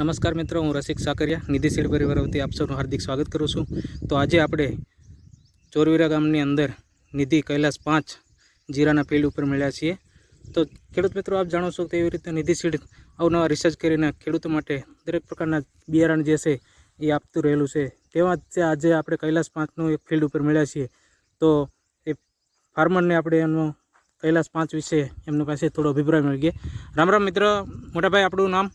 નમસ્કાર મિત્રો, હું રસિક સાકરિયા નિધિ સીડ પરિવાર વતી આપ સૌનું હાર્દિક સ્વાગત કરું છું। તો આજે આપણે ચોરવીરા ગામની અંદર નિધિ કૈલાસ 5 જીરાના ફિલ્ડ ઉપર મળ્યા છીએ। તો ખેડૂત મિત્રો, આપ જાણો છો કે એવી રીતે નિધિ સીડ અવનવા રિસર્ચ કરીને ખેડૂતો માટે દરેક પ્રકારના બિયારણ જે છે એ આપતું રહેલું છે। તેમાં જ આજે આપણે કૈલાસ 5નું એક ફિલ્ડ ઉપર મળ્યા છીએ। તો એ ફાર્મરને આપણે એનો કૈલાસ 5 વિશે એમની પાસે થોડો અભિપ્રાય મળી ગયા। રામ રામ મિત્ર, મોટાભાઈ આપણું નામ?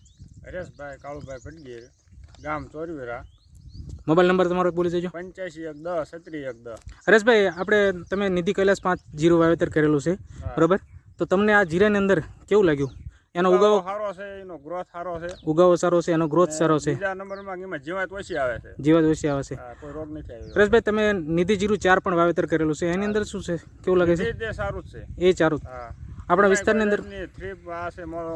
હરેશભાઈ કાળુભાઈ પટગીર, ગામ ચોરવીરા। મોબાઈલ નંબર તમારો બોલી દેજો। 85 110 37 110। હરેશભાઈ, આપણે તમે નિધિ કૈલાસ 5 જીરું વાવેતર કરેલું છે, બરાબર? તો તમને આ જીરાની અંદર કેવું લાગ્યું? એનો ઉગાવો સારો છે, એનો ગ્રોથ સારો છે, ઉગાવો સારો છે, એનો ગ્રોથ સારો છે, બીજા નંબરમાં એમાં જીવાત ઓછી આવે છે, જીવાત ઓછી આવે છે, કોઈ રોગ નથી આવ્યો। હરેશભાઈ, તમે નિધિ જીરું 4 પણ વાવેતર કરેલું છે, એની અંદર શું છે, કેવું લાગે છે? તે સારું જ છે, એ ચારું આપણા વિસ્તારની અંદર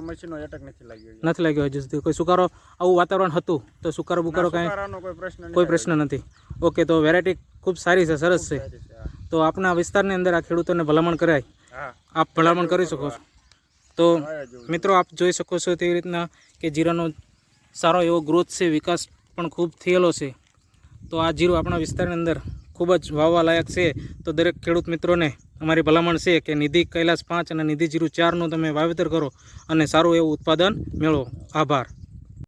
મશીનો એટક નથી લાગ્યો, નથી લાગ્યો હજુ સુધી? કોઈ સુકારો આવું વાતાવરણ હતું તો સુકારો બુકારો કાંઈ કોઈ પ્રશ્ન નથી? ઓકે, તો વેરાયટી ખૂબ સારી છે, સરસ છે। તો આપણા વિસ્તારની અંદર આ ખેડૂતોને ભલામણ કરાય, આપ ભલામણ કરી શકો છો। તો મિત્રો, આપ જોઈ શકો છો તેવી રીતના કે જીરાનો સારો એવો ગ્રોથ છે, વિકાસ પણ ખૂબ થયેલો છે। તો આ જીરું આપણા વિસ્તારની અંદર ખૂબ જ વાવવા લાયક છે। તો દરેક ખેડૂત મિત્રોને અમારી ભલામણ છે કે નિધિ કૈલાસ 5 અને નિધિ જીરું 4નું તમે વાવેતર કરો અને સારું એવું ઉત્પાદન મેળવો। આભાર।